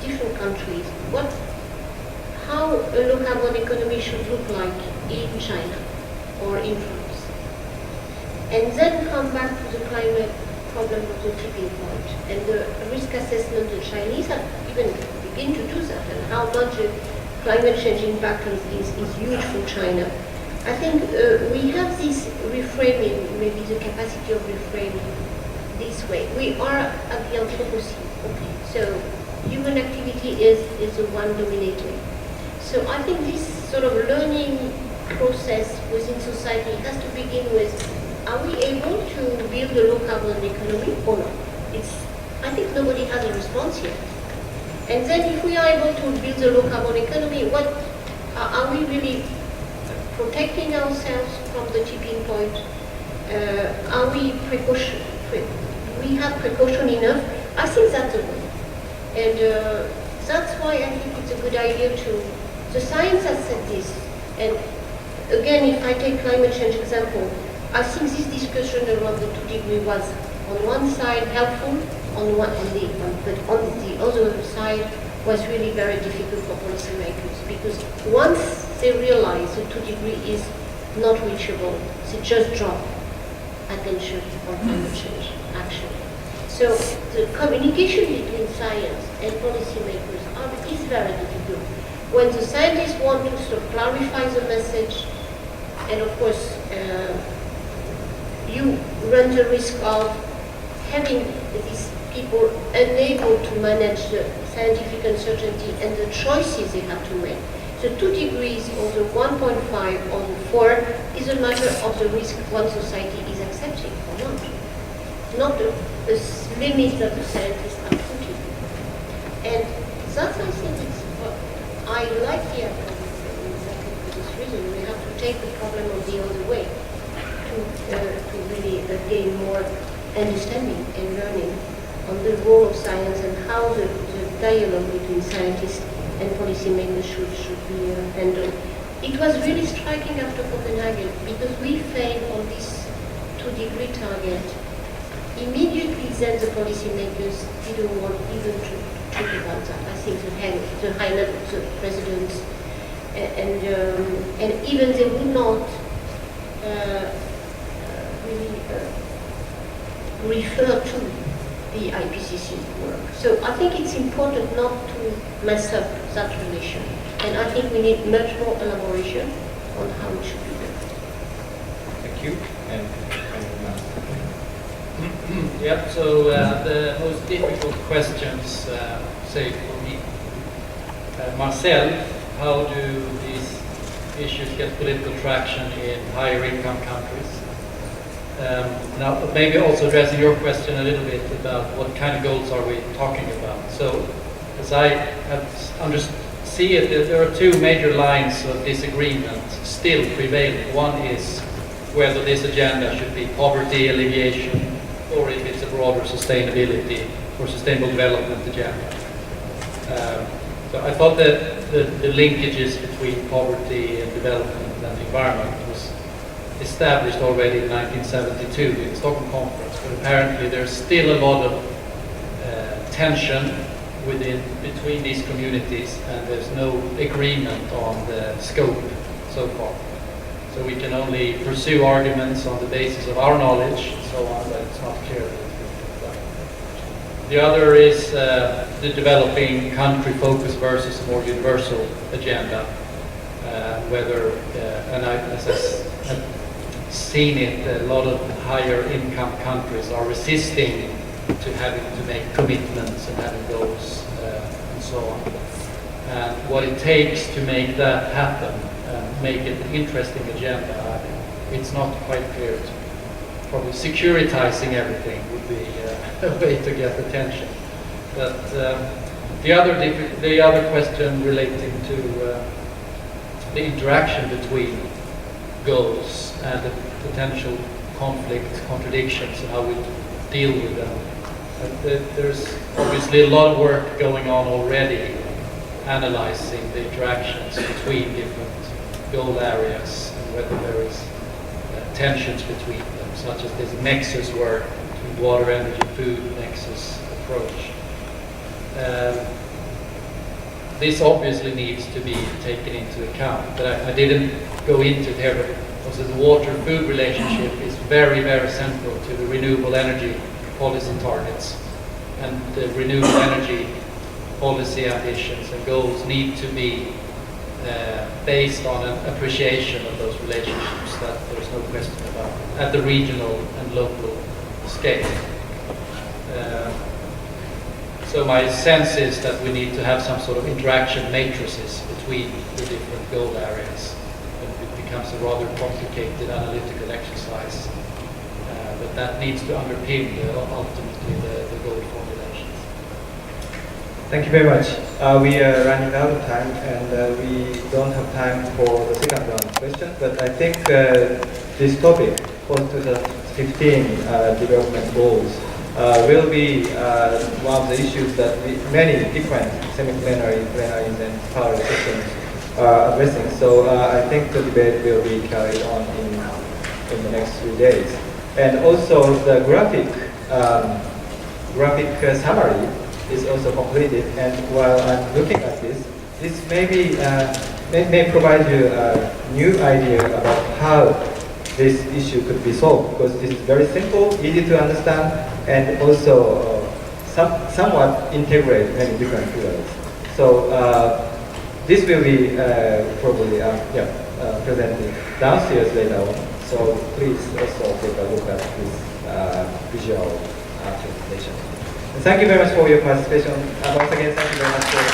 different countries, how a low carbon economy should look like in China or in France. And then come back to the climate problem of the tipping point and the risk assessment. The Chinese have even begin to do that, and how much climate change impact is huge for China. I think we have this reframing, maybe the capacity of reframing this way. We are at the Anthropocene, okay, so human activity is the one dominating. So I think this sort of learning process within society has to begin with, are we able to build a low carbon economy or not? I think nobody has a response yet. And then if we are able to build a low carbon economy, are we really protecting ourselves from the tipping point? Are we we have precaution enough? I think that's the way. And that's why I think it's a good idea the science has said this. And again, if I take climate change example, I think this discussion around the 2 degree was on one side helpful, but on the other side was really very difficult for policymakers, because once they realize the 2 degree is not reachable, they just drop attention on climate change action. So the communication between science and policymakers is very difficult. When the scientists want to sort of clarify the message, and of course you run the risk of having these people unable to manage the scientific uncertainty and the choices they have to make. The 2 degrees or the 1.5 or the 4 is a matter of the risk one society is accepting or not a limit that the scientists are putting. And that's, I think, I like the idea exactly for this reason. We have to take the problem on the other way to really gain more understanding and learning on the role of science and how the dialogue between scientists and policymakers should be handled. It was really striking after Copenhagen, because we failed on this 2 degree target. Immediately then the policymakers didn't want even to talk about that. I think the high level, the presidents, and even they would not really refer to the IPCC work. So I think it's important not to mess up that relation. And I think we need much more elaboration on how it should be done. Thank you. And yeah, so the most difficult questions, say for me, Marcel, how do these issues get political traction in higher income countries? Now, maybe also addressing your question a little bit about what kind of goals are we talking about. So, as I see it, there are 2 major lines of disagreement still prevailing. One is whether this agenda should be poverty alleviation, or if it's a broader sustainability or sustainable development agenda. So I thought that the linkages between poverty and development and environment was established already in 1972 in the Stockholm Conference, but apparently there's still a lot of tension between these communities, and there's no agreement on the scope so far. So we can only pursue arguments on the basis of our knowledge and so on, but it's not clear that it's been done. The other is the developing country focus versus a more universal agenda, whether, and as I have seen it, a lot of higher income countries are resisting to having to make commitments and having goals and so on. And what it takes to make that happen, make it an interesting agenda, it's not quite clear. Probably securitizing everything would be a way to get attention. But the other question relating to the interaction between goals and the potential contradictions and how we deal with them. There's obviously a lot of work going on already analyzing the interactions between different goal areas and whether there is tensions between them, such as this nexus work between water, energy, food nexus approach. this obviously needs to be taken into account, but I didn't go into it here, but also the water-food relationship is very, very central to the renewable energy policy targets. And the renewable energy policy ambitions and goals need to be based on an appreciation of those relationships that there's no question about at the regional and local scale. So my sense is that we need to have some sort of interaction matrices between the different goal areas. It becomes a rather complicated analytical exercise, but that needs to underpin ultimately the goal formulations. Thank you very much. We are running out of time, and we don't have time for the second round of questions, but I think this topic, post-2015 development goals, will be one of the issues that many different semi-plenary, plenaries, and power sessions are addressing. So I think the debate will be carried on in the next 3 days. And also the graphic summary is also completed. And while I'm looking at this, this may provide you a new idea about how this issue could be solved, because this is very simple, easy to understand, and also somewhat integrate many different fields. So this will be probably presented downstairs later on. So please also take a look at this visual presentation. And thank you very much for your participation. Once again, thank you very much for